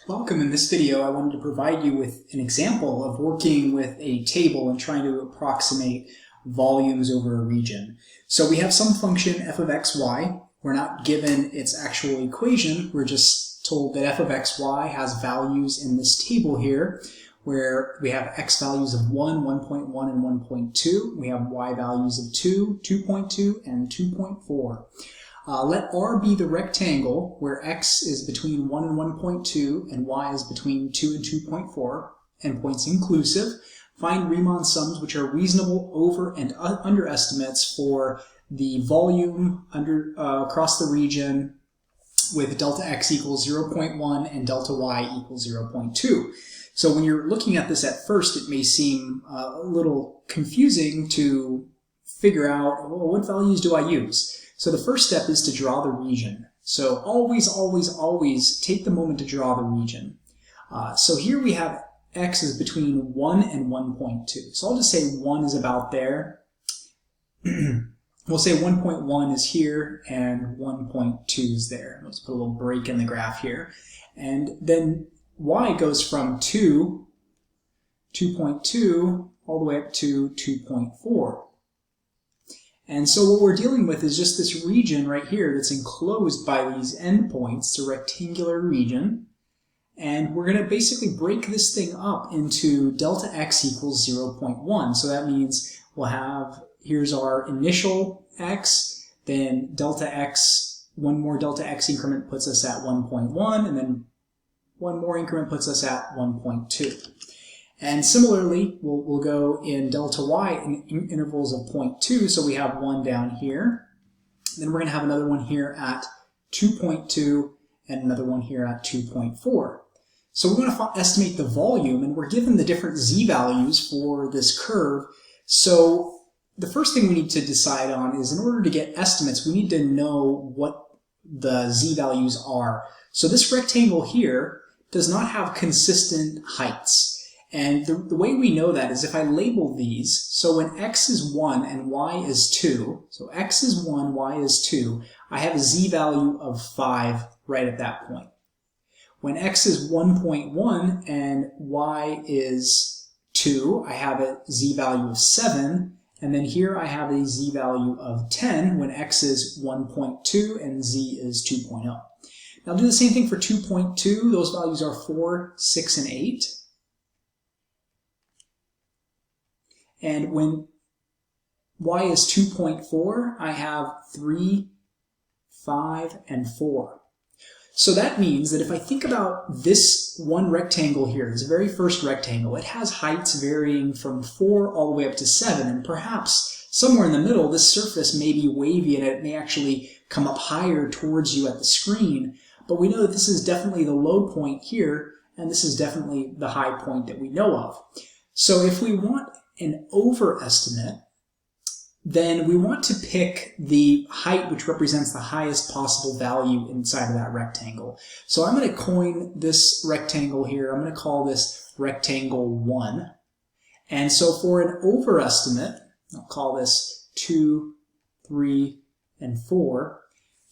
Welcome. In this video, I wanted to provide you with an example of working with a table and trying to approximate volumes over a region. So we have some function f of xy. We're not given its actual equation. We're just told that f of xy has values in this table here, where we have x values of 1, 1.1, and 1.2. We have y values of 2, 2.2, and 2.4. Let R be the rectangle where x is between 1 and 1.2 and y is between 2 and 2.4, endpoints inclusive. Find Riemann sums which are reasonable over and under estimates for the volume across the region with delta x equals 0.1 and delta y equals 0.2. So when you're looking at this at first, it may seem a little confusing to figure out, well, what values do I use? So the first step is to draw the region. So always, always, always take the moment to draw the region. So here we have x is between 1 and 1.2. So I'll just say 1 is about there. We'll say 1.1 is here and 1.2 is there. Let's put a little break in the graph here. And then y goes from 2, 2.2, all the way up to 2.4. And so what we're dealing with is just this region right here that's enclosed by these endpoints. It's a rectangular region. And we're going to basically break this thing up into delta x equals 0.1. So that means we'll have, here's our initial x, then delta x, one more delta x increment puts us at 1.1, and then one more increment puts us at 1.2. And similarly, we'll go in delta y in intervals of 0.2, so we have one down here. Then we're going to have another one here at 2.2 and another one here at 2.4. So we want to estimate the volume, and we're given the different z values for this curve. So the first thing we need to decide on is, in order to get estimates, we need to know what the z values are. So this rectangle here does not have consistent heights. And the way we know that is if I label these, so when x is 1 and y is 2, so x is 1, y is 2, I have a z value of 5 right at that point. When x is 1.1 and y is 2, I have a z value of 7, and then here I have a z value of 10 when x is 1.2 and z is 2.0. Now I'll do the same thing for 2.2. Those values are 4, 6, and 8. And when y is 2.4, I have 3, 5, and 4. So that means that if I think about this one rectangle here, this very first rectangle, it has heights varying from 4 all the way up to 7, and perhaps somewhere in the middle, this surface may be wavy and it may actually come up higher towards you at the screen. But we know that this is definitely the low point here, and this is definitely the high point that we know of. So if we want an overestimate, then we want to pick the height which represents the highest possible value inside of that rectangle. So I'm going to coin this rectangle here. I'm going to call this rectangle 1. And so for an overestimate, I'll call this 2, 3, and 4.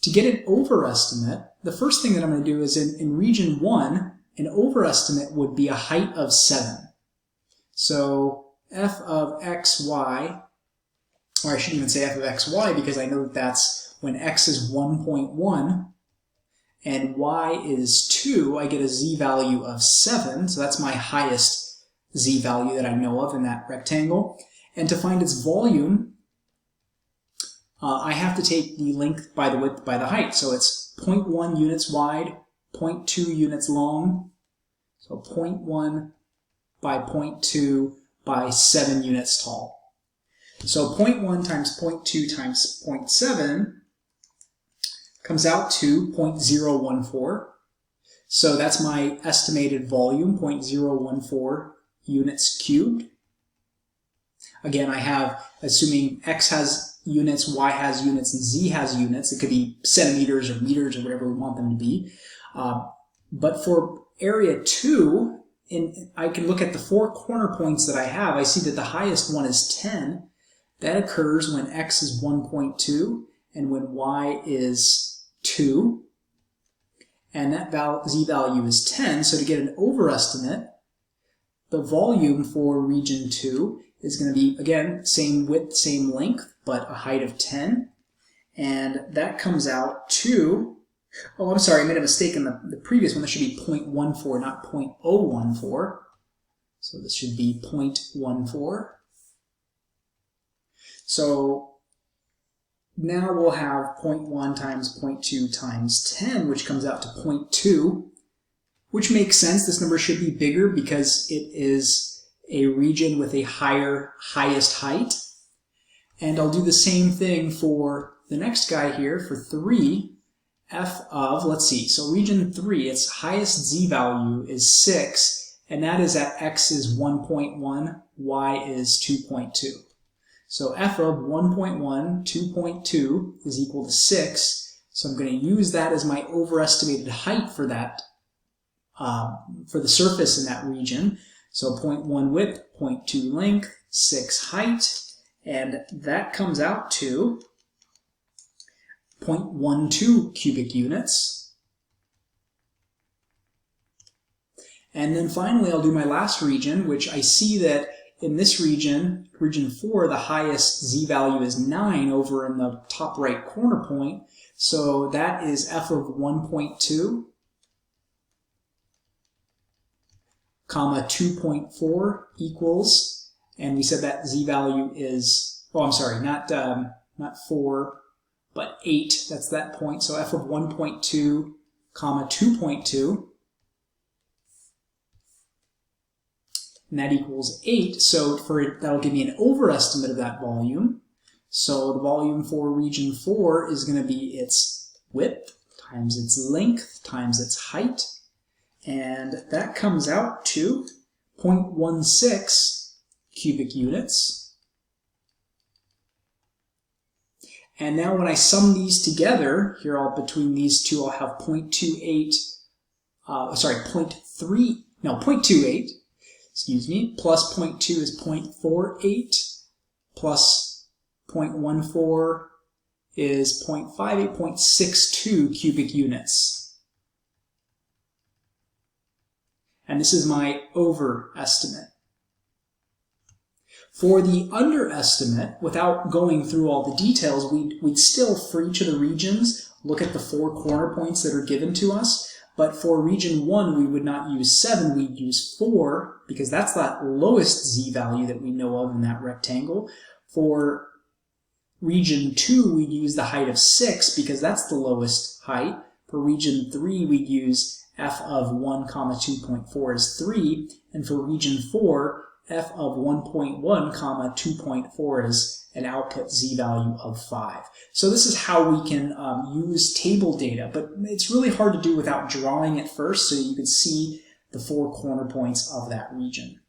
To get an overestimate, the first thing that I'm going to do is in region 1, an overestimate would be a height of 7. So f of xy, or I shouldn't even say f of xy because I know that that's when x is 1.1 and y is 2, I get a z value of 7, so that's my highest z value that I know of in that rectangle. And to find its volume, I have to take the length by the width by the height. So it's 0.1 units wide, 0.2 units long, so 0.1 by 0.2 by 7 units tall. So 0.1 times 0.2 times 0.7 comes out to 0.014. So that's my estimated volume, 0.014 units cubed. Again, I have, assuming x has units, y has units, and z has units. It could be centimeters or meters or whatever we want them to be. But for area 2, I can look at the 4 corner points that I have. I see that the highest one is 10. That occurs when x is 1.2 and when y is 2. and that z-value is 10. So to get an overestimate, the volume for region 2 is going to be, again, same width, same length, but a height of 10. And that comes out to, oh, I'm sorry, I made a mistake in the previous one. That should be 0.14, not 0.014. So this should be 0.14. So now we'll have 0.1 times 0.2 times 10, which comes out to 0.2, which makes sense. This number should be bigger because it is a region with a highest height. And I'll do the same thing for the next guy here for 3, f of, let's see, so region 3, its highest z-value is 6, and that is at x is 1.1, y is 2.2. So f of 1.1, 2.2 is equal to 6, so I'm going to use that as my overestimated height for that, for the surface in that region. So 0.1 width, 0.2 length, 6 height, and that comes out to 0.12 cubic units. And then finally I'll do my last region, which I see that in this region, region 4, the highest z-value is 9 over in the top right corner point. So that is f of 1.2, comma 2.4 equals, and we said that z-value is, oh, I'm sorry, not 4, but 8. That's that point. So f of 1.2, comma 2.2. And that equals 8, so that'll give me an overestimate of that volume. So the volume for region 4 is going to be its width times its length times its height, and that comes out to 0.16 cubic units. And now when I sum these together, here between these two I'll have 0.28, 0.28, excuse me, plus 0.2 is 0.48, plus 0.14 is 0.58, 0.62 cubic units. And this is my overestimate. For the underestimate, without going through all the details, we'd still, for each of the regions, look at the 4 corner points that are given to us. But for region 1, we would not use 7, we'd use 4, because that's that lowest z-value that we know of in that rectangle. For region 2, we'd use the height of 6, because that's the lowest height. For region 3, we'd use f of 1, 2.4 is 3. And for region 4, f of 1.1, 2.4 is an output z-value of 5. So this is how we can use table data, but it's really hard to do without drawing it first so you can see the 4 corner points of that region.